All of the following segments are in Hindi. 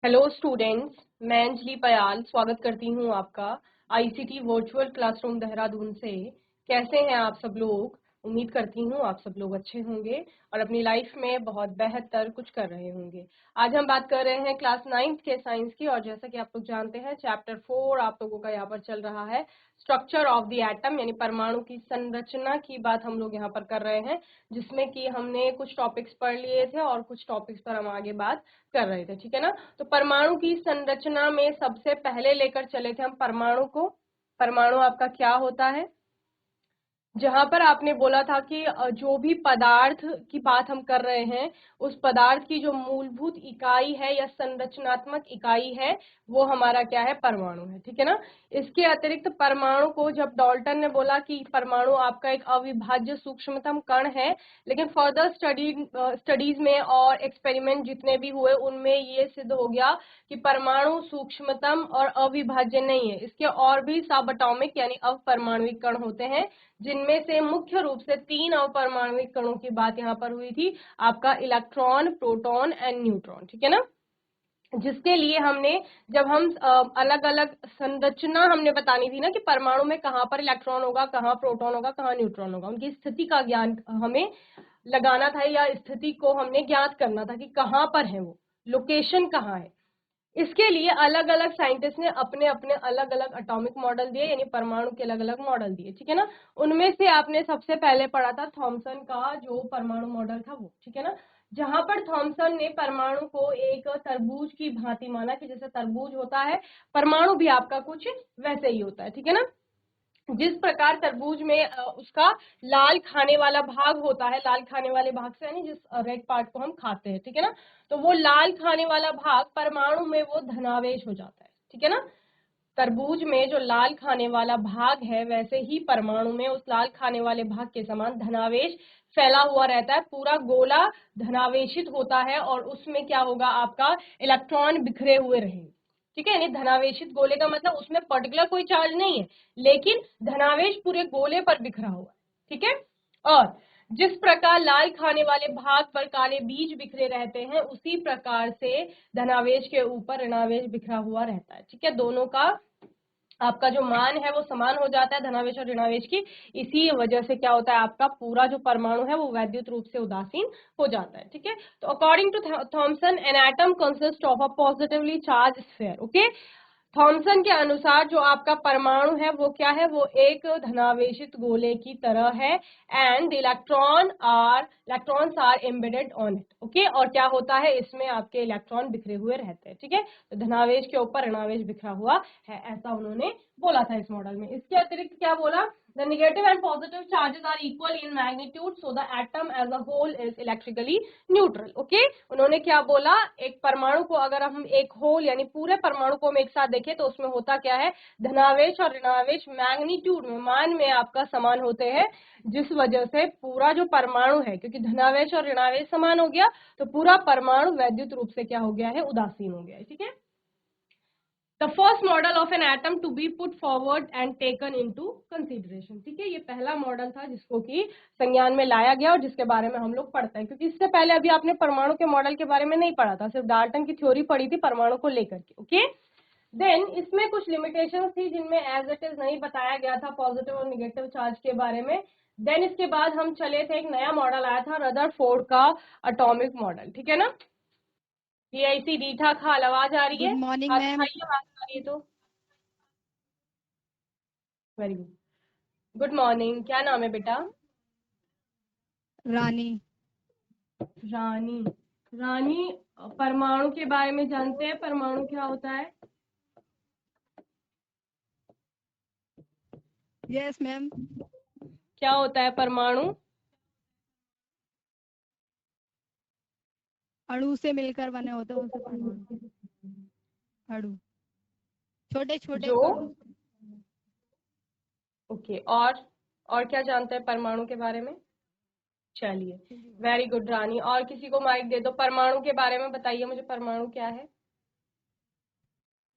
हेलो स्टूडेंट्स, मैं अंजलि पयाल स्वागत करती हूँ आपका आईसीटी वर्चुअल क्लासरूम देहरादून से। कैसे हैं आप सब लोग? उम्मीद करती हूँ आप सब लोग अच्छे होंगे और अपनी लाइफ में बहुत बेहतर कुछ कर रहे होंगे। आज हम बात कर रहे हैं क्लास 9th के साइंस की, और जैसा कि आप लोग जानते हैं चैप्टर 4 आप लोगों का यहाँ पर चल रहा है। स्ट्रक्चर ऑफ द एटम यानी परमाणु की संरचना की बात हम लोग यहाँ पर कर रहे हैं, जिसमें कि हमने कुछ टॉपिक्स पढ़ लिए थे और कुछ टॉपिक्स पर हम आगे बात कर रहे थे। ठीक है ना? तो परमाणु की संरचना में सबसे पहले लेकर चले थे हम परमाणु को। परमाणु आपका क्या होता है? जहां पर आपने बोला था कि जो भी पदार्थ की बात हम कर रहे हैं, उस पदार्थ की जो मूलभूत इकाई है या संरचनात्मक इकाई है, वो हमारा क्या है? परमाणु है। ठीक है ना? इसके अतिरिक्त परमाणु को जब डाल्टन ने बोला कि परमाणु आपका एक अविभाज्य सूक्ष्मतम कण है, लेकिन फर्दर स्टडीज में और एक्सपेरिमेंट जितने भी हुए उनमें ये सिद्ध हो गया कि परमाणु सूक्ष्मतम और अविभाज्य नहीं है। इसके और भी सब एटॉमिक यानी अवपरमाणुक कण होते हैं, जिनमें से मुख्य रूप से 3 अवपरमाणुक कणों की बात यहाँ पर हुई थी, आपका इलेक्ट्रॉन, प्रोटॉन एंड न्यूट्रॉन। ठीक है ना? जिसके लिए हमने जब हम अलग अलग संरचना हमने बतानी थी ना कि परमाणु में कहाँ पर इलेक्ट्रॉन होगा, कहाँ प्रोटॉन होगा, कहाँ न्यूट्रॉन होगा, उनकी स्थिति का ज्ञान हमें लगाना था या स्थिति को हमने ज्ञात करना था कि कहाँ पर है वो, लोकेशन कहाँ है। इसके लिए अलग अलग साइंटिस्ट ने अपने अपने अलग अलग एटॉमिक मॉडल दिए, यानी परमाणु के अलग अलग मॉडल दिए। ठीक है ना? उनमें से आपने सबसे पहले पढ़ा था थॉमसन का जो परमाणु मॉडल था वो। ठीक है ना? जहां पर थॉमसन ने परमाणु को एक तरबूज की भांति माना कि जैसे तरबूज होता है, परमाणु भी आपका कुछ वैसे ही होता है। ठीक है ना? जिस प्रकार तरबूज में उसका लाल खाने वाला भाग होता है, लाल खाने वाले भाग से यानी जिस रेड पार्ट को हम खाते हैं, ठीक है ना, तो वो लाल खाने वाला भाग परमाणु में वो धनावेश हो जाता है। ठीक है ना? तरबूज में जो लाल खाने वाला भाग है, वैसे ही परमाणु में उस लाल खाने वाले भाग के समान धनावेश फैला हुआ रहता है, पूरा गोला धनावेशित होता है और उसमें क्या होगा? आपका इलेक्ट्रॉन बिखरे हुए रहेंगे। ठीक है? यानी धनावेशित गोले का मतलब उसमें पर्टिकुलर कोई चार्ज नहीं है, लेकिन धनावेश पूरे गोले पर बिखरा हुआ है। ठीक है? और जिस प्रकार लाल खाने वाले भाग पर काले बीज बिखरे रहते हैं, उसी प्रकार से धनावेश के ऊपर ऋणावेश बिखरा हुआ रहता है। ठीक है? दोनों का आपका जो मान है वो समान हो जाता है, धनावेश और ऋणावेश की। इसी वजह से क्या होता है? आपका पूरा जो परमाणु है वो वैद्युत रूप से उदासीन हो जाता है। ठीक है? तो according to Thomson, an atom consist of a positively charge sphere. Okay? Thomson के अनुसार जो आपका परमाणु है वो क्या है? वो एक धनावेशित गोले की तरह है, and electrons are embedded on it. Okay? और क्या होता है? इसमें आपके इलेक्ट्रॉन बिखरे हुए रहते हैं। ठीक है? तो धनावेश के ऊपर ऋणावेश बिखरा हुआ है, ऐसा उन्होंने बोला था इस मॉडल में। इसके अतिरिक्त क्या बोला? The negative and positive charges are equal in magnitude, so the atom as a whole is electrically neutral. Okay? उन्होंने क्या बोला? एक परमाणु को अगर हम एक होल यानी पूरे परमाणु को हम एक साथ देखें तो उसमें होता क्या है? धनावेश और ऋणावेश मैग्नीट्यूड में, मान में आपका समान होते हैं, जिस वजह से पूरा जो परमाणु है, क्योंकि धनावेश और ऋणावेश समान हो गया, तो पूरा परमाणु वैद्युत रूप से क्या हो गया है? उदासीन हो गया है। ठीक है? The first model of an atom to be put forward and taken into consideration. ठीक है? ये पहला मॉडल था जिसको कि संज्ञान में लाया गया और जिसके बारे में हम लोग पढ़ते हैं, क्योंकि इससे पहले अभी आपने परमाणु के मॉडल के बारे में नहीं पढ़ा था, सिर्फ डाल्टन की थ्योरी पढ़ी थी परमाणु को लेकर के। ओके? देन इसमें कुछ लिमिटेशंस थी जिनमें एज इट इज नहीं बताया गया था पॉजिटिव और निगेटिव चार्ज के बारे में। देन इसके बाद हम चले थे, एक नया मॉडल आया था रदरफोर्ड का एटॉमिक मॉडल। ठीक है ना? ये ऐसी रीठा खाल आवाज आ रही गुड है? मॉर्निंग हाथ मैम। उठाइए, हाथ आ रही है तो। Very good. गुड मॉर्निंग, क्या नाम है बेटा? रानी। रानी। रानी, परमाणु के बारे में जानते हैं? परमाणु क्या होता है? Yes ma'am. क्या होता है परमाणु? अणु से मिलकर बने होते हैं उसे परमाणु। अणु छोटे छोटे जो कण। ओके, और क्या जानते हैं परमाणु के बारे में? चलिए, वेरी गुड रानी। और किसी को माइक दे दो, परमाणु के बारे में बताइए मुझे, परमाणु क्या है?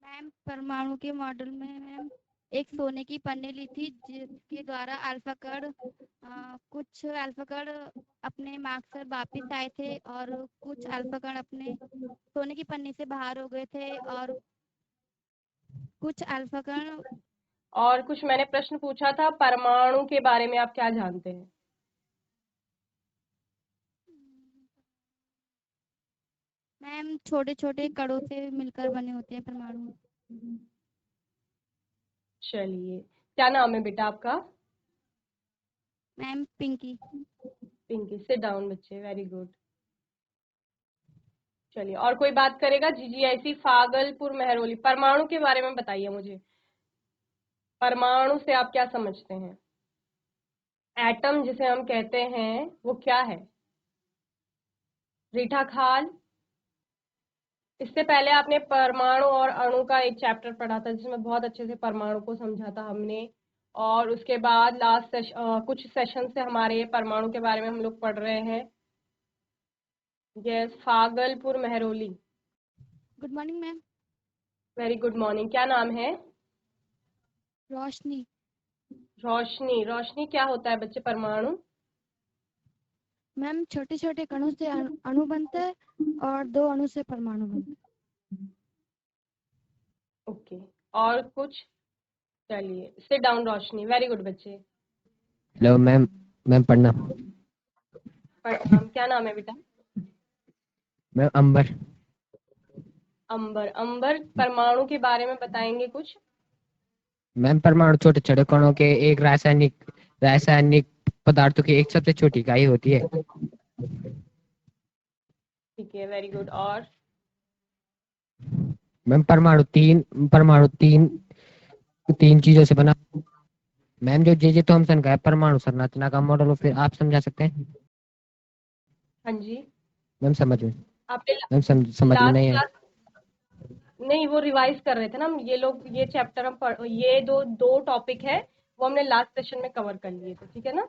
मैम परमाणु के मॉडल में मैम एक सोने की पन्नी ली थी जिसके द्वारा अल्फा कण कुछ अल्फा कण अपने मार्ग से वापिस आए थे और कुछ अल्फा कण अपने सोने की पन्नी से बाहर हो गए थे और कुछ अल्फा कण और कुछ मैंने प्रश्न पूछा था, परमाणु के बारे में आप क्या जानते हैं? मैम छोटे छोटे कणों से मिलकर बने होते हैं परमाणु। चलिए, क्या नाम है बेटा आपका? Ma'am Pinky. Pinky, sit down बच्चे, वेरी गुड। चलिए, और कोई बात करेगा? जीजीआईसी फागलपुर मेहरौली, परमाणु के बारे में बताइए मुझे। परमाणु से आप क्या समझते हैं? एटम जिसे हम कहते हैं वो क्या है? रीठा खाल, इससे पहले आपने परमाणु और अणु का एक चैप्टर पढ़ा था जिसमें बहुत अच्छे से परमाणु को समझा था हमने। और उसके बाद कुछ सेशन से हमारे परमाणु के बारे में हम लोग पढ़ रहे हैं। Yes, Phagalpur Mehrauli, good morning ma'am. Very good morning. क्या नाम है? रोशनी। रोशनी। रोशनी क्या होता है बच्चे परमाणु? मैम छोटे छोटे कणों से अणु बनता है और 2 अणु से परमाणु बनता है। ओके, और कुछ? चलिए, सिट डाउन रोशनी, वेरी गुड बच्चे। Hello ma'am. मैम प्रणाम। प्रणाम। क्या नाम है बेटा? मैम अंबर। अंबर। अंबर, परमाणु के बारे में बताएंगे कुछ? मैम परमाणु छोटे छोटे कणों के एक रासायनिक पदार्थों की एक सबसे छोटी इकाई होती है। ठीक है, वेरी गुड। और? मैम परमाणु तीन तीन चीजों से बना। मैम जो जे थॉमसन का है परमाणु संरचना का मॉडल, वो फिर आप समझा सकते हैं? हाँ जी। मैम समझ में। आपने मैम समझ में लास्ट नहीं है। क्लास, नहीं वो रिवाइज कर रहे थे ना हम, ये लोग ये चैप्टर ये दो दो टॉपिक है वो हमने लास्ट सेशन में कवर कर लिए थे, ठीक है ना?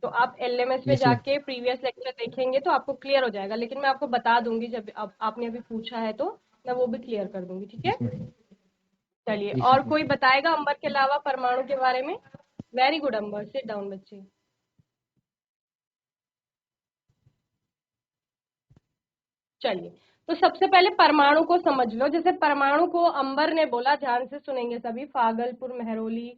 तो आप एलएमएस में यस मैम। जाके प्रीवियस लेक्चर देखेंगे तो आपको क्लियर हो जाएगा, लेकिन मैं आपको बता दूंगी जब आपने अभी पूछा है तो मैं वो भी क्लियर कर दूंगी, ठीक है? Yes ma'am. चलिए, यस और मैम। कोई बताएगा अंबर के अलावा परमाणु के बारे में? वेरी गुड अंबर, सिट डाउन बच्चे। चलिए, तो सबसे पहले परमाणु को समझ लो। जैसे परमाणु को अंबर ने बोला, ध्यान से सुनेंगे सभी, फागलपुर मेहरौली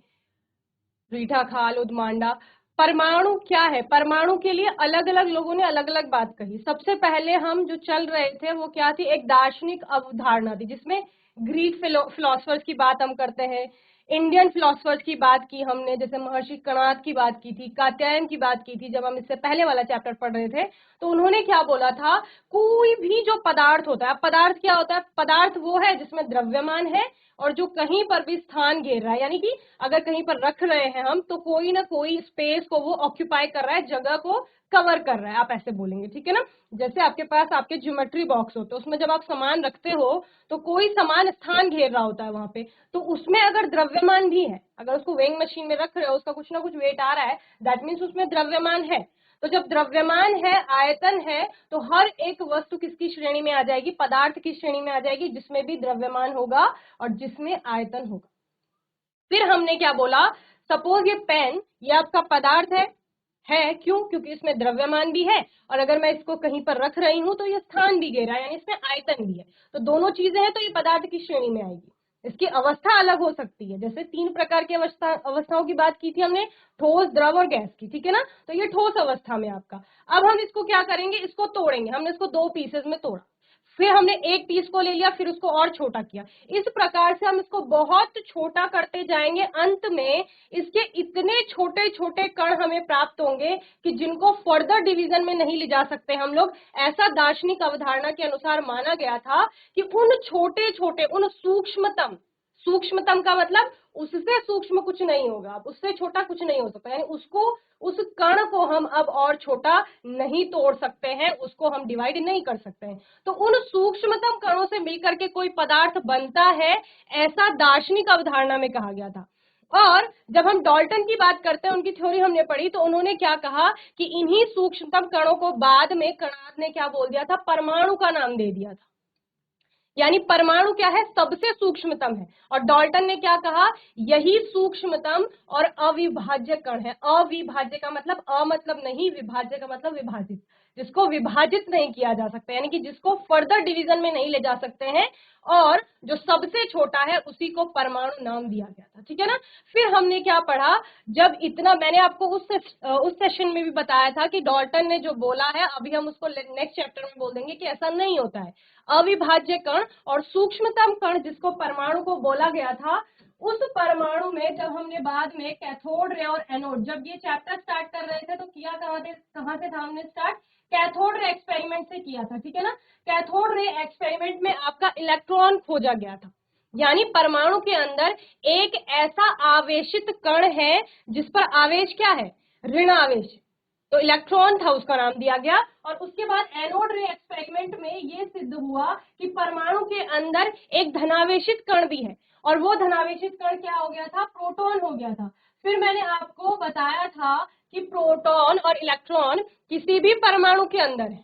रीठा खाल उदमांडा। परमाणु क्या है? परमाणु के लिए अलग अलग लोगों ने अलग अलग बात कही। सबसे पहले हम जो चल रहे थे वो क्या थी? एक दार्शनिक अवधारणा थी जिसमें ग्रीक फिलोसफर्स की बात हम करते हैं, इंडियन फिलोसफर्स की बात की हमने, जैसे महर्षि कणाद की बात की थी, कात्यायन की बात की थी जब हम इससे पहले वाला चैप्टर पढ़ रहे थे। तो उन्होंने क्या बोला था? कोई भी जो पदार्थ होता है, पदार्थ क्या होता है? पदार्थ वो है जिसमें द्रव्यमान है और जो कहीं पर भी स्थान घेर रहा है, यानी कि अगर कहीं पर रख रहे हैं हम तो कोई ना कोई स्पेस को वो ऑक्यूपाई कर रहा है, जगह को कवर कर रहा है, आप ऐसे बोलेंगे, ठीक है ना? जैसे आपके पास आपके ज्योमेट्री बॉक्स होते हैं, उसमें जब आप सामान रखते हो तो कोई सामान स्थान घेर रहा होता है वहां पे, तो उसमें अगर द्रव्यमान भी है, अगर उसको वेइंग मशीन में रख रहे हो, उसका कुछ ना कुछ वेट आ रहा है, दैट मीन्स उसमें द्रव्यमान है। तो जब द्रव्यमान है, आयतन है, तो हर एक वस्तु किसकी श्रेणी में आ जाएगी? पदार्थ की श्रेणी में आ जाएगी, जिसमें भी द्रव्यमान होगा और जिसमें आयतन होगा। फिर हमने क्या बोला? सपोज ये पेन, ये आपका पदार्थ है क्यों? क्योंकि इसमें द्रव्यमान भी है और अगर मैं इसको कहीं पर रख रही हूं तो ये स्थान भी घेरा है, यानी इसमें आयतन भी है। तो दोनों चीजें हैं तो ये पदार्थ की श्रेणी में आएगी। इसकी अवस्था अलग हो सकती है, जैसे 3 प्रकार की अवस्थाओं की बात की थी हमने, ठोस, द्रव और गैस की, ठीक है ना? तो ये ठोस अवस्था में आपका। अब हम इसको क्या करेंगे? इसको तोड़ेंगे। हमने इसको 2 पीसेस में तोड़ा, फिर हमने एक पीस को ले लिया, फिर उसको और छोटा किया। इस प्रकार से हम इसको बहुत छोटा करते जाएंगे, अंत में इसके इतने छोटे छोटे कण हमें प्राप्त होंगे कि जिनको फर्दर डिवीजन में नहीं ले जा सकते हम लोग। ऐसा दार्शनिक अवधारणा के अनुसार माना गया था कि उन छोटे छोटे, उन सूक्ष्मतम, सूक्ष्मतम का मतलब उससे सूक्ष्म कुछ नहीं होगा, अब उससे छोटा कुछ नहीं हो सकता, यानी उसको, उस कण को हम अब और छोटा नहीं तोड़ सकते हैं, उसको हम डिवाइड नहीं कर सकते हैं। तो उन सूक्ष्मतम कणों से मिलकर के कोई पदार्थ बनता है, ऐसा दार्शनिक अवधारणा में कहा गया था। और जब हम डाल्टन की बात करते हैं, उनकी थ्योरी हमने पढ़ी, तो उन्होंने क्या कहा कि इन्हीं सूक्ष्मतम कणों को बाद में कणाद ने क्या बोल दिया था? परमाणु का नाम दे दिया था। यानी परमाणु क्या है, सबसे सूक्ष्मतम है। और डाल्टन ने क्या कहा, यही सूक्ष्मतम और अविभाज्य कण है। अविभाज्य का मतलब अ मतलब नहीं, विभाज्य का मतलब विभाजित, जिसको विभाजित नहीं किया जा सकता, यानी कि जिसको फर्दर डिवीजन में नहीं ले जा सकते हैं, और जो सबसे छोटा है उसी को परमाणु नाम दिया गया था। ठीक है ना। फिर हमने क्या पढ़ा, जब इतना, मैंने आपको उस सेशन में भी बताया था कि डाल्टन ने जो बोला है, अभी हम उसको नेक्स्ट चैप्टर में बोल देंगे कि ऐसा नहीं होता है। अविभाज्य कण और सूक्ष्मतम कण जिसको परमाणु को बोला गया था, उस परमाणु में जब हमने बाद में कैथोड रे और एनोड, जब ये चैप्टर स्टार्ट कर रहे थे तो किया कहाँ से था हमने स्टार्ट, कैथोड रे एक्सपेरिमेंट से किया था। ठीक है ना। कैथोड रे एक्सपेरिमेंट में आपका इलेक्ट्रॉन खोजा गया था, यानी परमाणु के अंदर एक ऐसा आवेशित कण है जिस पर आवेश क्या है, ऋण आवेश, तो इलेक्ट्रॉन था, उसका नाम दिया गया। और उसके बाद एनोड रे एक्सपेरिमेंट में ये सिद्ध हुआ कि परमाणु के अंदर एक धनावेशित कण भी है, और वो धनावेशित कण क्या हो गया था, प्रोटॉन हो गया था। फिर मैंने आपको बताया था कि प्रोटॉन और इलेक्ट्रॉन किसी भी परमाणु के अंदर है।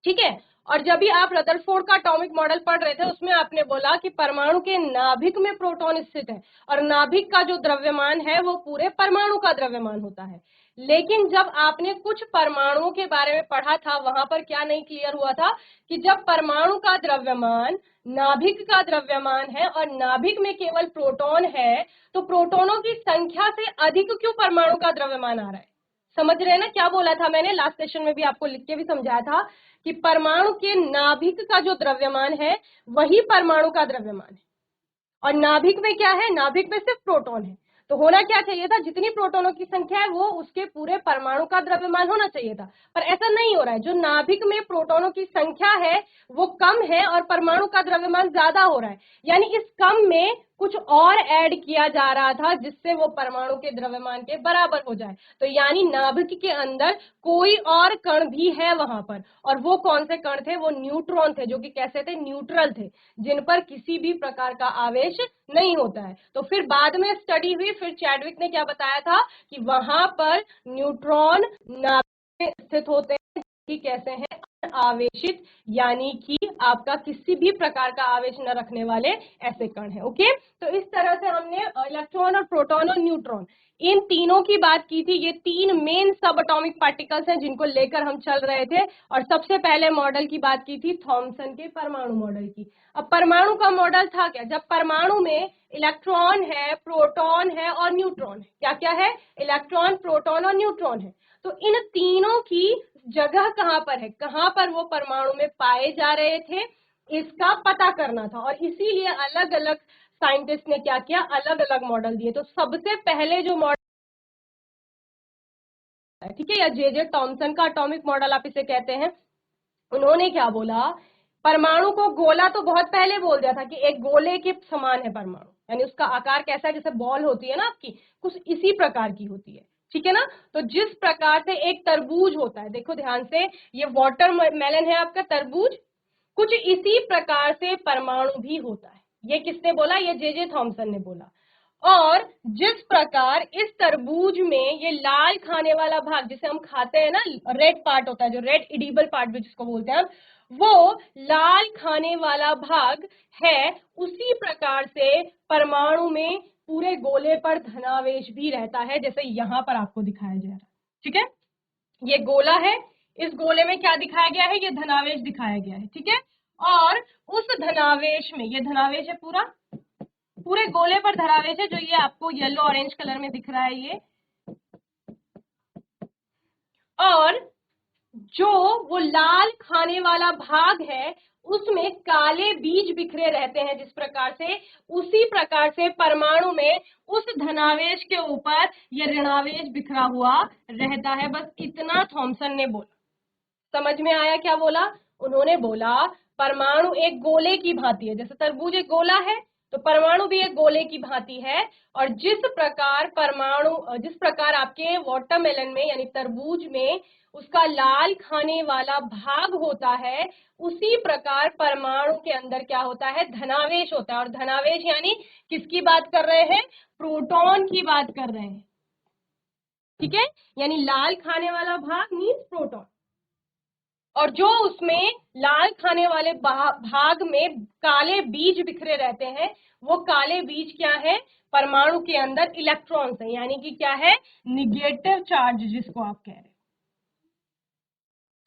ठीक है। और जब भी आप रदरफोर्ड का एटॉमिक मॉडल पढ़ रहे थे, उसमें आपने बोला कि परमाणु के नाभिक में प्रोटॉन स्थित है, और नाभिक का जो द्रव्यमान है वो पूरे परमाणु का द्रव्यमान होता है। लेकिन जब आपने कुछ परमाणुओं के बारे में पढ़ा था, वहां पर क्या नहीं क्लियर हुआ था कि जब परमाणु का द्रव्यमान नाभिक का द्रव्यमान है और नाभिक में केवल प्रोटॉन है, तो प्रोटॉनों की संख्या से अधिक क्यों परमाणु का द्रव्यमान आ रहा है। समझ रहे हैं ना, क्या बोला था मैंने लास्ट सेशन में भी आपको लिख के भी समझाया था कि परमाणु के नाभिक का जो द्रव्यमान है वही परमाणु का द्रव्यमान है, और नाभिक में क्या है, नाभिक में सिर्फ प्रोटॉन है। तो होना क्या चाहिए था, जितनी प्रोटॉनों की संख्या है वो उसके पूरे परमाणु का द्रव्यमान होना चाहिए था, पर ऐसा नहीं हो रहा है। जो नाभिक में प्रोटॉनों की संख्या है वो कम है और परमाणु का द्रव्यमान ज्यादा हो रहा है, यानी इस कम में कुछ और ऐड किया जा रहा था जिससे वो परमाणु के द्रव्यमान के बराबर हो जाए। तो यानी नाभिक के अंदर कोई और कण भी है वहां पर, और वो कौन से कण थे, वो न्यूट्रॉन थे, जो कि कैसे थे, न्यूट्रल थे, जिन पर किसी भी प्रकार का आवेश नहीं होता है। तो फिर बाद में स्टडी हुई, फिर चैडविक ने क्या बताया था कि वहां पर न्यूट्रॉन नाभिक में स्थित होते हैं, कि कैसे हैं, आवेशित, यानी कि आपका किसी भी प्रकार का आवेश न रखने वाले ऐसे कण है। ओके, तो इस तरह से हमने इलेक्ट्रॉन और प्रोटॉन और न्यूट्रॉन, इन तीनों की बात की थी। ये तीन मेन सब एटॉमिक पार्टिकल्स हैं जिनको लेकर हम चल रहे थे, और सबसे पहले मॉडल की बात की थी थॉमसन के परमाणु मॉडल की। अब परमाणु का मॉडल था क्या, जब परमाणु में इलेक्ट्रॉन है, प्रोटॉन है और न्यूट्रॉन है। क्या क्या है, इलेक्ट्रॉन, प्रोटॉन और न्यूट्रॉन है। तो इन तीनों की जगह कहां पर है, कहां पर वो परमाणु में पाए जा रहे थे, इसका पता करना था। और इसीलिए अलग अलग साइंटिस्ट ने क्या किया, अलग अलग मॉडल दिए। तो सबसे पहले जो मॉडल, ठीक है, या जे टॉमसन का एटॉमिक मॉडल आप इसे कहते हैं, उन्होंने क्या बोला, परमाणु को गोला तो बहुत पहले बोल दिया था कि एक गोले के समान है परमाणु, यानी उसका आकार कैसा है, जैसे बॉल होती है ना आपकी, कुछ इसी प्रकार की होती है। ठीक है ना। तो जिस प्रकार से एक तरबूज होता है, देखो ध्यान से, ये वाटरमेलन है आपका तरबूज, कुछ इसी प्रकार से परमाणु भी होता है। ये किसने बोला, ये जे थॉमसन ने बोला। और जिस प्रकार इस तरबूज में ये लाल खाने वाला भाग जिसे हम खाते हैं ना, रेड पार्ट होता है, जो रेड इडिबल पार्ट भी जिसको बोलते हैं हम, वो लाल खाने वाला भाग है, उसी प्रकार से परमाणु में पूरे गोले पर धनावेश भी रहता है, जैसे यहां पर आपको दिखाया जा रहा है। ठीक है, ये गोला है, इस गोले में क्या दिखाया गया है, ये धनावेश दिखाया गया है। ठीक है, और उस धनावेश में, ये धनावेश है पूरा, पूरे गोले पर धनावेश है, जो ये आपको येलो ऑरेंज कलर में दिख रहा है ये, और जो वो लाल खाने वाला भाग है उसमें काले बीज बिखरे रहते हैं जिस प्रकार से, उसी प्रकार से परमाणु में उस धनावेश के ऊपर ये ऋणावेश बिखरा हुआ रहता है। बस इतना थॉमसन ने बोला। समझ में आया क्या बोला, उन्होंने बोला परमाणु एक गोले की भांति है, जैसे तरबूज एक गोला है तो परमाणु भी एक गोले की भांति है। और जिस प्रकार आपके वाटरमेलन में यानी तरबूज में उसका लाल खाने वाला भाग होता है, उसी प्रकार परमाणु के अंदर क्या होता है, धनावेश होता है। और धनावेश यानी किसकी बात कर रहे हैं, प्रोटॉन की बात कर रहे हैं। ठीक है, यानी लाल खाने वाला भाग मीन्स प्रोटॉन। और जो उसमें लाल खाने वाले भाग में काले बीज बिखरे रहते हैं, वो काले बीज क्या है, परमाणु के अंदर इलेक्ट्रॉन्स है, यानी कि क्या है, निगेटिव चार्ज जिसको आप कह रहे हैं।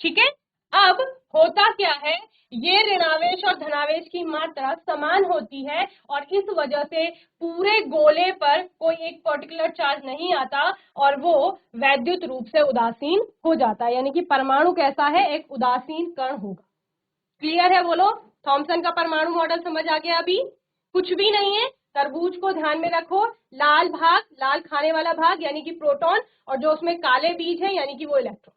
ठीक है, अब होता क्या है, ये ऋणावेश और धनावेश की मात्रा समान होती है और इस वजह से पूरे गोले पर कोई एक पर्टिकुलर चार्ज नहीं आता और वो वैद्युत रूप से उदासीन हो जाता है, यानी कि परमाणु कैसा है, एक उदासीन कण होगा। क्लियर है, बोलो। थॉमसन का परमाणु मॉडल समझ आ गया? अभी कुछ भी नहीं है, तरबूज को ध्यान में रखो, लाल भाग, लाल खाने वाला भाग यानी कि प्रोटॉन, और जो उसमें काले बीज है यानी कि वो इलेक्ट्रॉन।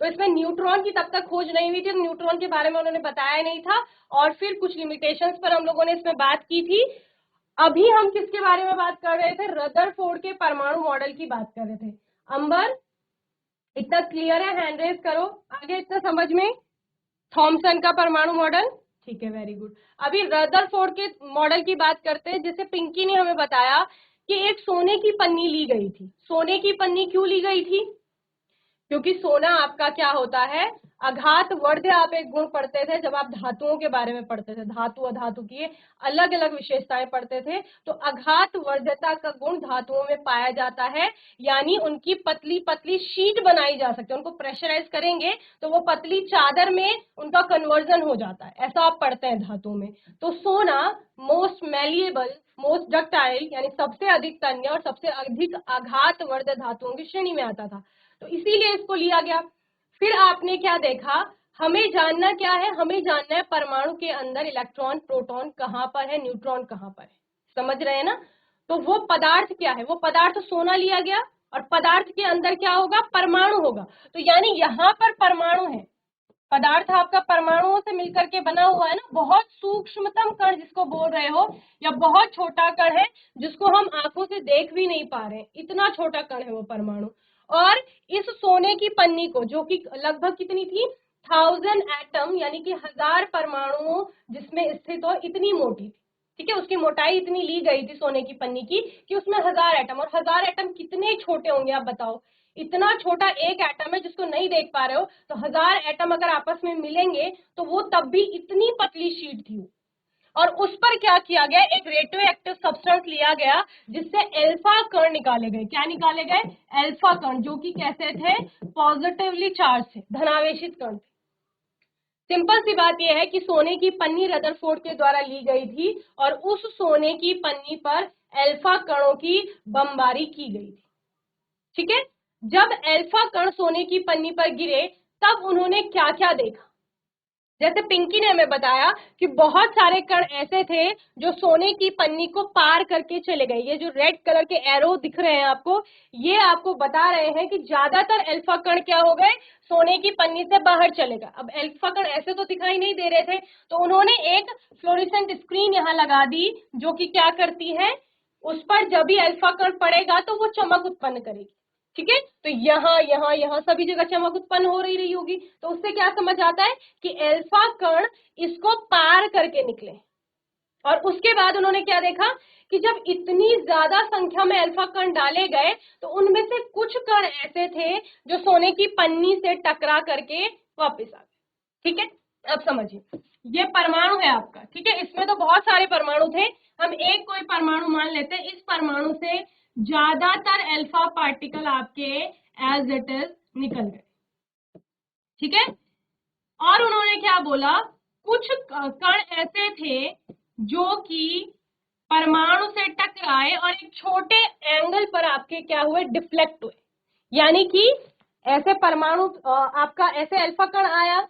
तो इसमें न्यूट्रॉन की तब तक खोज नहीं हुई थी, न्यूट्रॉन के बारे में उन्होंने बताया नहीं था, और फिर कुछ लिमिटेशंस पर हम लोगों ने इसमें बात की थी। अभी हम किसके बारे में बात कर रहे थे, रदरफोर्ड के परमाणु मॉडल की बात कर रहे थे। अंबर, इतना क्लियर है? हैंड रेज करो, आगे इतना समझ में। थॉमसन का परमाणु मॉडल, ठीक है, वेरी गुड। अभी रदरफोर्ड के मॉडल की बात करते हैं। जैसे पिंकी ने हमें बताया कि एक सोने की पन्नी ली गई थी। सोने की पन्नी क्यों ली गई थी? क्योंकि सोना आपका क्या होता है, अघात वर्ध्य। आप एक गुण पढ़ते थे जब आप धातुओं के बारे में पढ़ते थे, धातु अधातु की अलग अलग विशेषताएं पढ़ते थे, तो अघात वर्ध्यता का गुण धातुओं में पाया जाता है, यानी उनकी पतली पतली शीट बनाई जा सकती है। उनको प्रेशराइज करेंगे तो वो पतली चादर में उनका कन्वर्जन हो जाता है, ऐसा आप पढ़ते हैं धातुओं में। तो सोना मोस्ट मैलिएबल, मोस्ट डक्टाइल, यानी सबसे अधिक तन्य और सबसे अधिक आघात वर्ध्य धातुओं की श्रेणी में आता था, तो इसीलिए इसको लिया गया। फिर आपने क्या देखा, हमें जानना क्या है, हमें जानना है परमाणु के अंदर इलेक्ट्रॉन प्रोटॉन कहां पर है, न्यूट्रॉन कहां पर है, समझ रहे हैं ना। तो वो पदार्थ क्या है, वो पदार्थ सोना लिया गया, और पदार्थ के अंदर क्या होगा, परमाणु होगा। तो यानी यहाँ पर परमाणु है, पदार्थ आपका परमाणुओं से मिलकर के बना हुआ है ना, बहुत सूक्ष्मतम कण जिसको बोल रहे हो, या बहुत छोटा कण है जिसको हम आंखों से देख भी नहीं पा रहे, इतना छोटा कण है वो परमाणु। और इस सोने की पन्नी को, जो कि लगभग कितनी थी, 1000 एटम, यानी कि 1000 परमाणुओं जिसमें स्थित हो, इतनी मोटी थी। ठीक है, उसकी मोटाई इतनी ली गई थी सोने की पन्नी की कि उसमें 1000 एटम, और 1000 एटम कितने छोटे होंगे आप बताओ। इतना छोटा एक एटम है जिसको नहीं देख पा रहे हो, तो 1000 एटम अगर आपस में मिलेंगे तो वो तब भी इतनी पतली शीट थी। और उस पर क्या किया गया, एक रेडियो एक्टिव सब्सटेंस लिया गया जिससे अल्फा कण निकाले गए। क्या निकाले गए, अल्फा कण, जो कि कैसे थे, पॉजिटिवली चार्ज थे, धनावेशित कण थे। सिंपल सी बात यह है कि सोने की पन्नी रदरफोर्ड के द्वारा ली गई थी और उस सोने की पन्नी पर अल्फा कणों की बमबारी की गई थी। ठीक है, जब अल्फा कण सोने की पन्नी पर गिरे तब उन्होंने क्या क्या देखा। जैसे पिंकी ने हमें बताया कि बहुत सारे कण ऐसे थे जो सोने की पन्नी को पार करके चले गए। ये जो रेड कलर के एरो दिख रहे हैं आपको, ये आपको बता रहे हैं कि ज्यादातर अल्फा कण क्या हो गए, सोने की पन्नी से बाहर चले गए। अब अल्फा कण ऐसे तो दिखाई नहीं दे रहे थे, तो उन्होंने एक फ्लोरेसेंट स्क्रीन यहाँ लगा दी, जो कि क्या करती है, उस पर जब भी अल्फा कण पड़ेगा तो वो चमक उत्पन्न करेगी। ठीक है, तो यहाँ यहाँ यहाँ सभी जगह चमक उत्पन्न हो रही होगी, तो उससे क्या समझ आता है कि अल्फा कण इसको पार करके निकले। और उसके बाद उन्होंने क्या देखा कि जब इतनी ज्यादा संख्या में अल्फा कण डाले गए तो उनमें से कुछ कण ऐसे थे जो सोने की पन्नी से टकरा करके वापस आ गए। ठीक है, अब समझिए, ये परमाणु है आपका। ठीक है, इसमें तो बहुत सारे परमाणु थे, हम एक कोई परमाणु मान लेते हैं। इस परमाणु से ज्यादातर अल्फा पार्टिकल आपके एज इट इज निकल गए। ठीक है, और उन्होंने क्या बोला, कुछ कण ऐसे थे जो कि परमाणु से टकराए और एक छोटे एंगल पर आपके क्या हुए, डिफ्लेक्ट हुए। यानी कि ऐसे परमाणु आपका ऐसे अल्फा कण आया,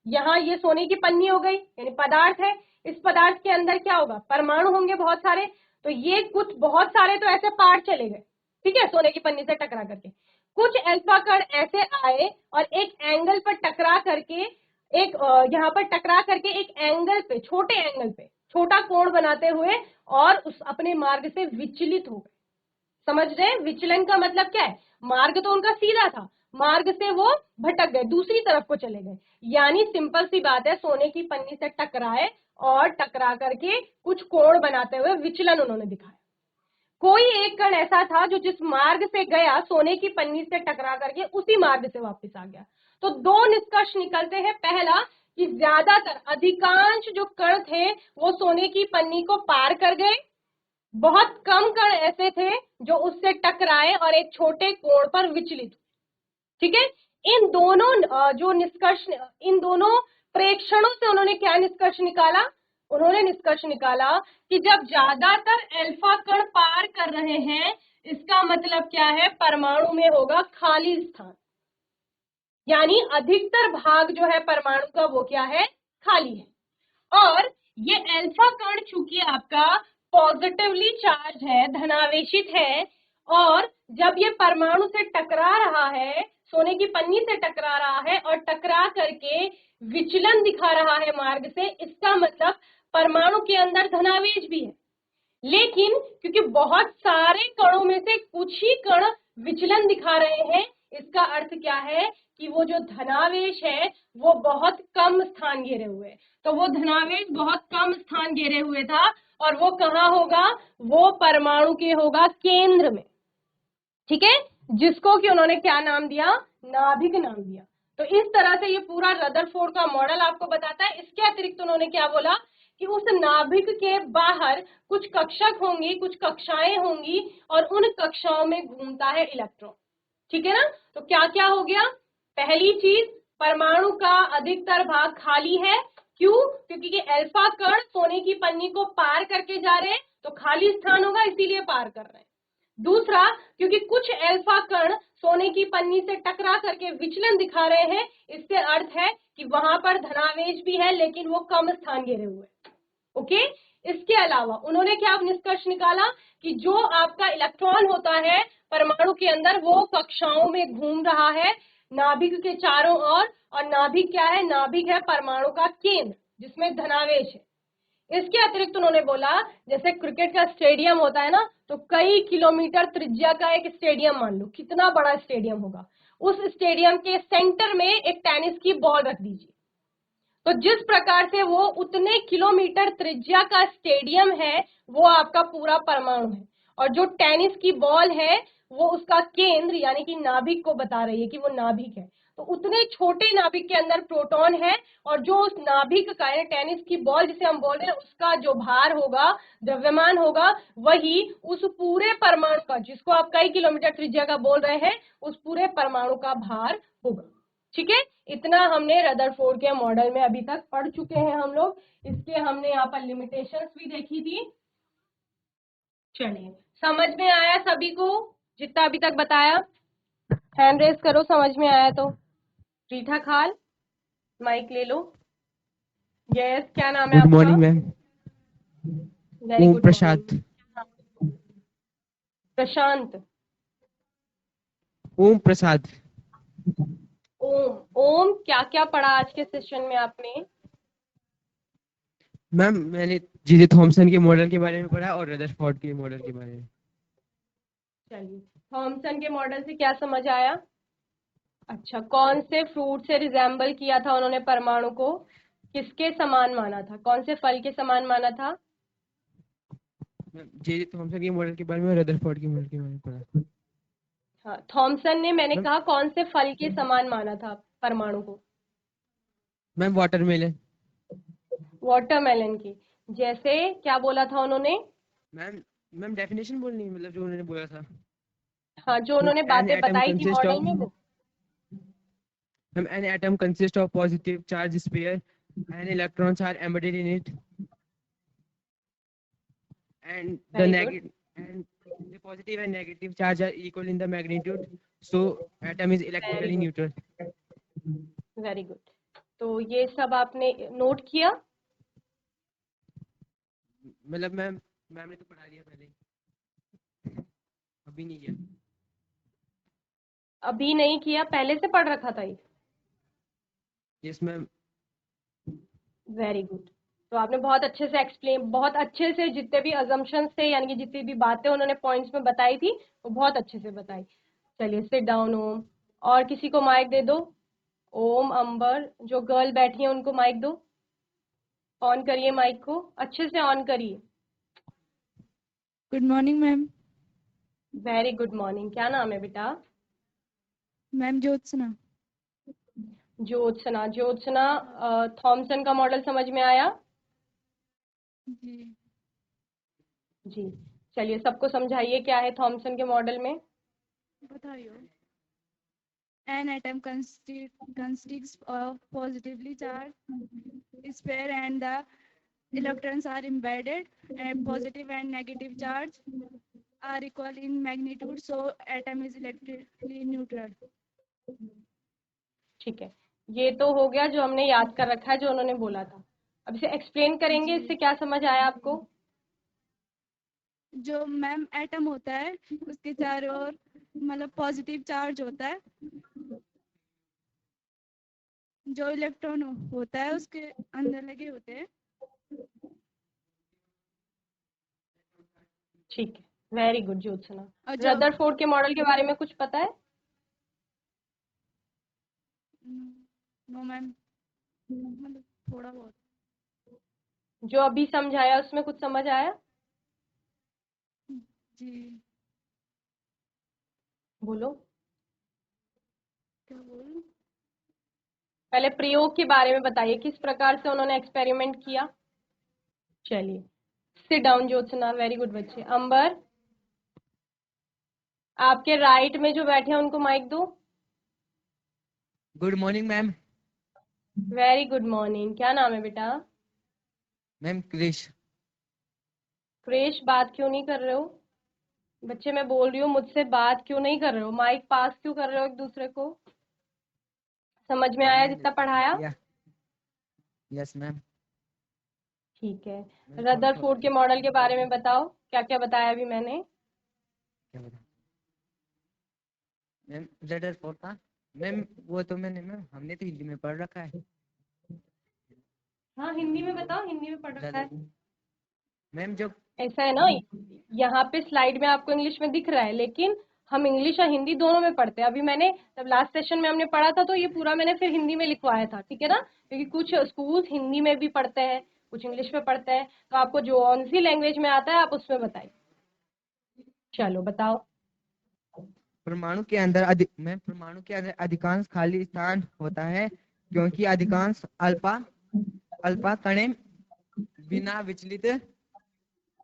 यहाँ ये सोने की पन्नी हो गई, यानी पदार्थ है, इस पदार्थ के अंदर क्या होगा, परमाणु होंगे बहुत सारे, तो ये कुछ बहुत सारे तो ऐसे पार चले गए। ठीक है, सोने की पन्नी से टकरा करके कुछ अल्फा कण ऐसे आए और एक एंगल पर टकरा करके, एक यहाँ पर टकरा करके एक एंगल पे, छोटे एंगल पे छोटा कोण बनाते हुए और उस अपने मार्ग से विचलित हो गए। समझ रहे, विचलन का मतलब क्या है, मार्ग तो उनका सीधा था, मार्ग से वो भटक गए, दूसरी तरफ को चले गए। यानी सिंपल सी बात है, सोने की पन्नी से टकराए और टकरा करके कुछ कोण बनाते हुए विचलन उन्होंने दिखाया। कोई एक कण ऐसा था जो जिस मार्ग से गया सोने की पन्नी से टकरा करके उसी मार्ग से वापस आ गया। तो दो निष्कर्ष निकलते हैं। पहला कि ज्यादातर अधिकांश जो कण थे वो सोने की पन्नी को पार कर गए, बहुत कम कण ऐसे थे जो उससे टकराए और एक छोटे कोण पर विचलित। ठीक है, इन दोनों जो निष्कर्ष, इन दोनों प्रेक्षणों से उन्होंने क्या निष्कर्ष निकाला? उन्होंने निष्कर्ष निकाला कि जब ज्यादातर अल्फा कण पार कर रहे हैं, इसका मतलब क्या है? परमाणु में होगा खाली स्थान, यानी अधिकतर भाग जो है परमाणु का वो क्या है? खाली है। और ये अल्फा कण चूंकि आपका पॉजिटिवली चार्ज है, धनावेशित है, और जब ये परमाणु से टकरा रहा है, सोने की पन्नी से टकरा रहा है और टकरा करके विचलन दिखा रहा है मार्ग से, इसका मतलब परमाणु के अंदर धनावेश भी है। लेकिन क्योंकि बहुत सारे कणों में से कुछ ही कण विचलन दिखा रहे हैं, इसका अर्थ क्या है कि वो जो धनावेश है वो बहुत कम स्थान घेरे हुए है। तो वो धनावेश बहुत कम स्थान घेरे हुए था, और वो कहाँ होगा? वो परमाणु के होगा केंद्र में। ठीक है, जिसको कि उन्होंने क्या नाम दिया? नाभिक नाम दिया। तो इस तरह से ये पूरा रदरफोर्ड का मॉडल आपको बताता है। इसके अतिरिक्त उन्होंने क्या बोला कि उस नाभिक के बाहर कुछ कक्षक होंगी, कुछ कक्षाएं होंगी, और उन कक्षाओं में घूमता है इलेक्ट्रॉन। ठीक है ना? तो क्या क्या हो गया? पहली चीज, परमाणु का अधिकतर भाग खाली है। क्यों? क्योंकि अल्फा कण सोने की पन्नी को पार करके जा रहे हैं, तो खाली स्थान होगा, इसीलिए पार कर रहे हैं। दूसरा, क्योंकि कुछ अल्फा कण सोने की पन्नी से टकरा करके विचलन दिखा रहे हैं, इससे अर्थ है कि वहां पर धनावेश भी है, लेकिन वो कम स्थान घेरे हुए। ओके, इसके अलावा उन्होंने क्या निष्कर्ष निकाला कि जो आपका इलेक्ट्रॉन होता है परमाणु के अंदर, वो कक्षाओं में घूम रहा है नाभिक के चारों ओर, और नाभिक क्या है? नाभिक है परमाणु का केंद्र, जिसमें धनावेश है। इसके अतिरिक्त उन्होंने बोला, जैसे क्रिकेट का स्टेडियम होता है ना, तो कई किलोमीटर त्रिज्या का एक स्टेडियम मान लो, कितना बड़ा स्टेडियम होगा, उस स्टेडियम के सेंटर में एक टेनिस की बॉल रख दीजिए। तो जिस प्रकार से वो उतने किलोमीटर त्रिज्या का स्टेडियम है, वो आपका पूरा परमाणु है, और जो टेनिस की बॉल है वो उसका केंद्र यानी कि नाभिक को बता रही है कि वो नाभिक है। तो उतने छोटे नाभिक के अंदर प्रोटॉन है, और जो उस नाभिक का यानी टेनिस की बॉल जिसे हम बोल रहे हैं, उसका जो भार होगा, द्रव्यमान होगा, वही उस पूरे परमाणु का, जिसको आप कई किलोमीटर त्रिज्या का बोल रहे हैं, उस पूरे परमाणु का भार होगा। ठीक है, इतना हमने रदरफोर्ड के मॉडल में अभी तक पढ़ चुके हैं हम लोग। इसके हमने यहाँ पर लिमिटेशंस भी देखी थी। चलिए, समझ में आया सभी को जितना अभी तक बताया? हैंड रेस करो समझ में आया तो। रीठा खाल, माइक ले लो। यस, क्या नाम है गुड आपका? Morning ma'am. वेरी ओम गुड प्रसाद। मॉर्निंग। प्रशांत। ओम प्रसाद। ओम। ओम, क्या क्या पढ़ा आज के सेशन में आपने? मैम मैंने जे थॉमसन के मॉडल के बारे में पढ़ा और रदरफोर्ड के मॉडल के बारे में। चलिए, थॉमसन के मॉडल से क्या समझ आया? अच्छा, कौन से फ्रूट से रिजेंबल किया था उन्होंने परमाणु को? किसके समान माना था? कौन से फल के समान माना था? जे थॉमसन के मॉडल के बारे में और रदरफोर्ड के मॉडल के बारे में पढ़ा। हाँ, थॉमसन ने, मैंने मैम कहा कौन से फल के समान माना था परमाणु को? Ma'am watermelon. वाटरमेलन की। जैसे क्या बोला था उन्होंने? मैम मैम डेफिनेशन बोलनी है, मतलब जो उन्होंने बोला था। हाँ, जो उन्होंने एन बातें एटम बताई थी कंसिस्ट मॉडल ऑफ में वो। Ma'am N atom consist of positive charge sphere and electrons are embedded in it, and the very good, negative and the positive and negative charge are equal in the magnitude, so atom is very electrically good, neutral. Very good. तो ये सब आपने नोट किया? मतलब मैम मैम ने तो पढ़ा दिया पहले ही, अभी नहीं किया। अभी नहीं किया, पहले से पढ़ रखा था ये? Yes ma'am. Very good. तो आपने बहुत अच्छे से एक्सप्लेन, बहुत अच्छे से जितने भी अजम्पशंस थे यानी कि जितनी भी बातें उन्होंने पॉइंट्स में बताई थी वो बहुत अच्छे से बताई। चलिए, सिट डाउन ओम। और किसी को माइक दे दो। ओम, अंबर, जो गर्ल बैठी है उनको माइक दो। ऑन करिए माइक को, अच्छे से ऑन करिए। Good morning ma'am. Very good morning. क्या नाम है बेटा? मैम ज्योत्सना। ज्योत्सना, ज्योत्सना थॉमसन का मॉडल समझ में आया? जी जी, चलिए सबको समझाइए क्या है थॉमसन के मॉडल में। बताइयो। An atom consists of positively charged sphere and the electrons are embedded, and positive and negative charge are equal in magnitude, so atom is electrically neutral. ठीक है, ये तो हो गया जो हमने याद कर रखा है, जो उन्होंने बोला था। अब इसे एक्सप्लेन करेंगे, जी। इससे क्या समझ आया आपको? जो मैम एटम होता है उसके चारों ओर मतलब पॉजिटिव चार्ज होता है, जो इलेक्ट्रॉन होता है उसके अंदर लगे होते हैं। ठीक है, वेरी गुड ज्योत्सना। और जो रदरफोर्ड के मॉडल के बारे में कुछ पता है? नो मैम, मतलब थोड़ा बहुत। जो अभी समझाया उसमें कुछ समझ आया? जी बोलो। क्या बोलूं? पहले प्रयोग के बारे में बताइए, किस प्रकार से उन्होंने एक्सपेरिमेंट किया। चलिए, sit down Jyotsna, very good बच्चे। अंबर, आपके राइट में जो बैठे हैं उनको माइक दो। Good morning ma'am. Very good morning, क्या नाम है बेटा? मैम क्रिश। क्रेश, बात क्यों नहीं कर रहे हो? बच्चे मैं बोल रही हूँ, मुझसे बात क्यों नहीं कर रहे हो? माइक पास क्यों कर रहे हो एक दूसरे को? समझ में आया जितना पढ़ाया? या यस मैम। ठीक है, मैम थोड़ा रदरफोर्ड के मॉडल के बारे में बताओ, क्या क्या बताया अभी मैंने? क्या बता मैम? रदरफोर्ड का मैम वो तो मैम हमने तो हिंदी में पढ़ रखा है। हाँ, हिंदी में बताओ, हिंदी में पढ़ रखा है। मैम जो ऐसा है ना, यहाँ पे स्लाइड में आपको इंग्लिश में दिख रहा है, लेकिन हम इंग्लिश और हिंदी दोनों में पढ़ते हैं। अभी मैंने जब लास्ट सेशन में हमने पढ़ा था तो ये पूरा मैंने फिर हिंदी में लिखवाया था, ठीक है ना, क्योंकि कुछ स्कूल्स हिंदी में भी पढ़ते हैं, कुछ इंग्लिश में पढ़ते हैं, तो आपको जो कौन सी लैंग्वेज में आता है आप उसमें बताइए। चलो बताओ। परमाणु के अंदर मैम परमाणु के अंदर अधिकांश खाली स्थान होता है, क्योंकि अधिकांश अल्फा अल्फा कणे बिना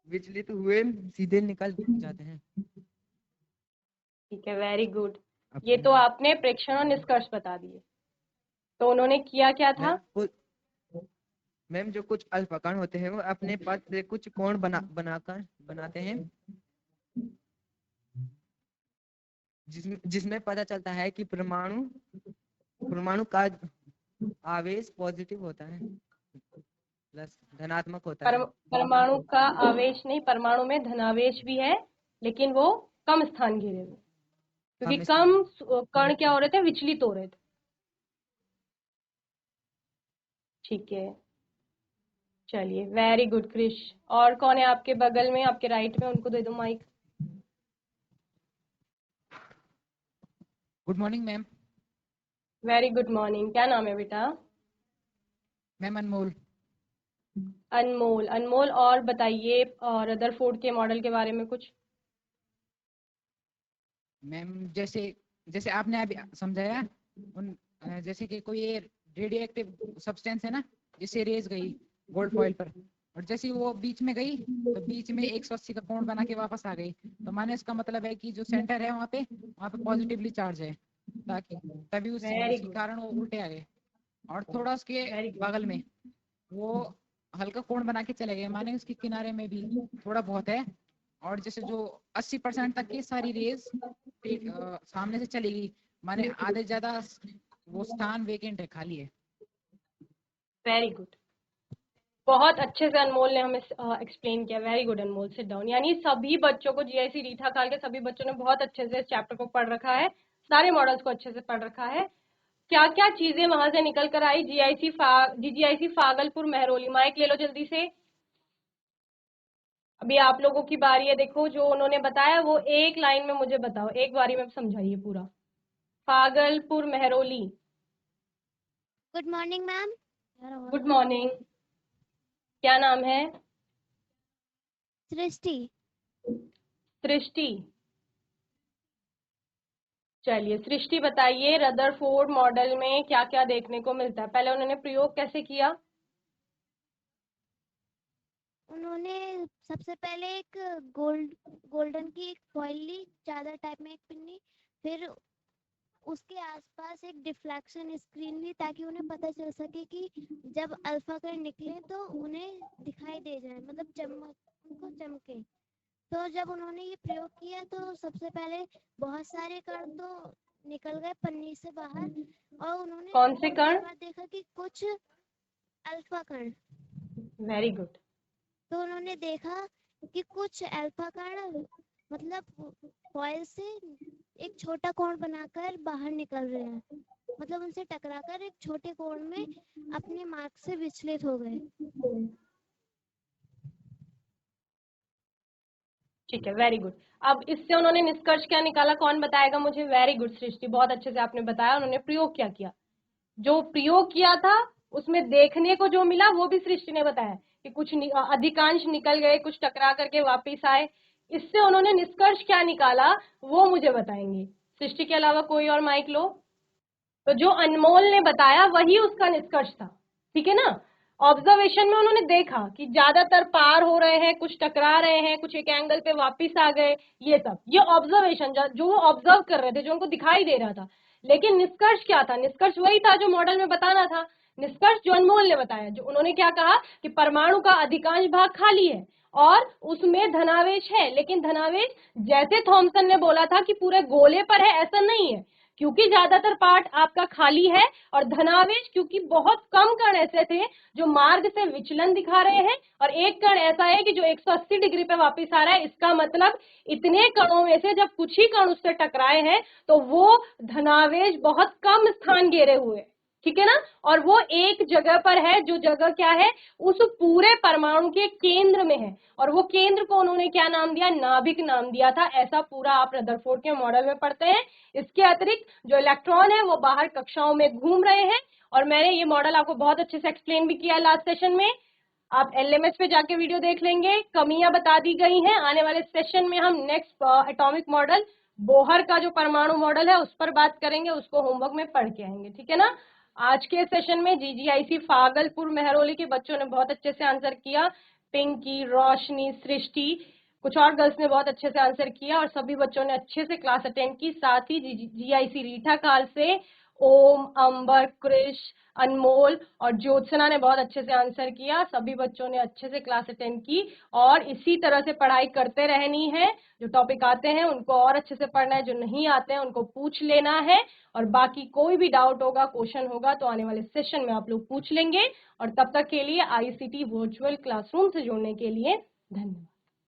विचलित हुए सीधे निकल जाते हैं। ठीक है, वेरी गुड। ये तो आपने प्रेक्षण और निष्कर्ष बता दिए। तो उन्होंने किया क्या था? मैम जो कुछ अल्फा कण होते हैं वो अपने पथ से कुछ कोण बनाते हैं, जिसमें पता चलता है कि परमाणु का आवेश पॉजिटिव होता है, प्लस धनात्मक होता है। परमाणु का आवेश नहीं, परमाणु में धनावेश भी है, लेकिन वो कम स्थान घेरे हुए, क्योंकि कम कण क्या हो रहे थे, विचलित हो रहे थे। ठीक है, चलिए, वेरी गुड क्रिश। और कौन है आपके बगल में, आपके राइट में, उनको दे दो mike. Good morning ma'am. Very good morning, क्या नाम है बेटा? मैम अनमोल। अनमोल, अनमोल, और बताइए रदरफोर्ड के मॉडल के बारे में कुछ। मैम जैसे जैसे आपने अभी समझाया जैसे कि कोई रेडियो एक्टिव सब्सटेंस है ना, जिससे रेज गई गोल्ड फॉइल पर, और जैसे वो बीच में गई तो बीच में 180 का कोण बना के वापस आ गई, तो माने इसका मतलब है कि जो सेंटर है वहाँ पे पॉजिटिवली चार्ज है, ताकि तभी उसी कारण वो उल्टे आ गए। और थोड़ा उसके बगल में वो हल्का कोण बना के चले गए, माने उसके किनारे में भी थोड़ा बहुत है, और जैसे जो 80% तक की सारी रेज सामने से चली गई, माने आधे ज्यादा वो स्थान वेकेंट है, खाली है। वेरी गुड, बहुत अच्छे से अनमोल ने हमें एक्सप्लेन किया। वेरी गुड अनमोल, सिट डाउन। यानी सभी बच्चों को, जीआईसी रीठा काल के सभी बच्चों ने बहुत अच्छे से इस चैप्टर को पढ़ रखा है, सारे मॉडल्स को अच्छे से पढ़ रखा है। क्या क्या चीजें वहां से निकल कर आई? जीजीआईसी फागलपुर मेहरौली, माइक ले लो जल्दी से। अभी आप लोगों की बारी है, देखो जो उन्होंने बताया वो एक लाइन में मुझे बताओ, एक बारी में समझाइए पूरा। Phagalpur Mehrauli. Good morning ma'am. Good morning, क्या नाम है? सृष्टि। सृष्टि, चलिए सृष्टि बताइए, रदरफोर्ड मॉडल में क्या क्या देखने को मिलता है? पहले उन्होंने प्रयोग कैसे किया? उन्होंने सबसे पहले एक गोल्डन की एक फॉइल ली, चादर टाइप में एक पिन्नी, फिर उसके आसपास एक डिफ्लेक्शन स्क्रीन ली ताकि उन्हें पता चल सके कि जब अल्फा कण निकले तो उन्हें दिखाई दे जाए, मतलब उनको चमके। तो जब उन्होंने ये प्रयोग किया तो सबसे पहले बहुत सारे कण तो निकल गए पन्नी से बाहर, और उन्होंने कौन से दूसरी कण? बार देखा कि कुछ अल्फा कण, वेरी गुड। तो उन्होंने देखा कि कुछ अल्फा कण मतलब फॉइल से एक छोटा कोण बनाकर बाहर निकल रहे हैं, मतलब उनसे टकराकर एक छोटे कोण में अपने मार्ग से विचलित हो गए। ठीक है, वेरी गुड। अब इससे उन्होंने निष्कर्ष क्या निकाला, कौन बताएगा मुझे? वेरी गुड सृष्टि, बहुत अच्छे से आपने बताया। उन्होंने प्रयोग क्या किया? जो प्रयोग किया था उसमें देखने को जो मिला वो भी सृष्टि ने बताया कि कुछ अधिकांश निकल गए, कुछ टकरा करके वापिस आए। इससे उन्होंने निष्कर्ष क्या निकाला वो मुझे बताएंगे। सृष्टि के अलावा कोई और माइक लो। तो जो अनमोल ने बताया वही उसका निष्कर्ष था, ठीक है ना? ऑब्जर्वेशन में उन्होंने देखा कि ज्यादातर पार हो रहे हैं, कुछ टकरा रहे हैं, कुछ एक एंगल पे वापिस आ गए, ये सब ये ऑब्जर्वेशन जो वो ऑब्जर्व कर रहे थे, जो उनको दिखाई दे रहा था। लेकिन निष्कर्ष क्या था? निष्कर्ष वही था जो मॉडल में बताना था। निष्कर्ष जो अनमोल ने बताया, जो उन्होंने क्या कहा कि परमाणु का अधिकांश भाग खाली है और उसमें धनावेश है, लेकिन धनावेश जैसे थॉमसन ने बोला था कि पूरे गोले पर है, ऐसा नहीं है, क्योंकि ज्यादातर पार्ट आपका खाली है। और धनावेश क्योंकि बहुत कम कण ऐसे थे जो मार्ग से विचलन दिखा रहे हैं, और एक कण ऐसा है कि जो 180 डिग्री पे वापस आ रहा है। इसका मतलब इतने कणों में से जब कुछ ही कण उससे टकराए हैं तो वो धनावेश बहुत कम स्थान घेरे हुए, ठीक है ना? और वो एक जगह पर है, जो जगह क्या है? उस पूरे परमाणु के केंद्र में है, और वो केंद्र को उन्होंने क्या नाम दिया? नाभिक नाम दिया था। ऐसा पूरा आप रदरफोर्ड के मॉडल में पढ़ते हैं। इसके अतिरिक्त जो इलेक्ट्रॉन है वो बाहर कक्षाओं में घूम रहे हैं, और मैंने ये मॉडल आपको बहुत अच्छे से एक्सप्लेन भी किया लास्ट सेशन में। आप एलएमएस पे जाके वीडियो देख लेंगे, कमियां बता दी गई हैं। आने वाले सेशन में हम नेक्स्ट एटॉमिक मॉडल बोहर का जो परमाणु मॉडल है उस पर बात करेंगे, उसको होमवर्क में पढ़ के आएंगे, ठीक है ना? आज के सेशन में जीजीआईसी फागलपुर मेहरौली के बच्चों ने बहुत अच्छे से आंसर किया। पिंकी, रोशनी, सृष्टि, कुछ और गर्ल्स ने बहुत अच्छे से आंसर किया, और सभी बच्चों ने अच्छे से क्लास अटेंड की। साथ ही जीआईसी रीठा काल से ओम, अंबर, कृष, अनमोल और ज्योत्सना ने बहुत अच्छे से आंसर किया। सभी बच्चों ने अच्छे से क्लास अटेंड की, और इसी तरह से पढ़ाई करते रहनी है। जो टॉपिक आते हैं उनको और अच्छे से पढ़ना है, जो नहीं आते हैं उनको पूछ लेना है। और बाकी कोई भी डाउट होगा, क्वेश्चन होगा, तो आने वाले सेशन में आप लोग पूछ लेंगे। और तब तक के लिए आईसीटी वर्चुअल क्लासरूम से जुड़ने के लिए धन्यवाद।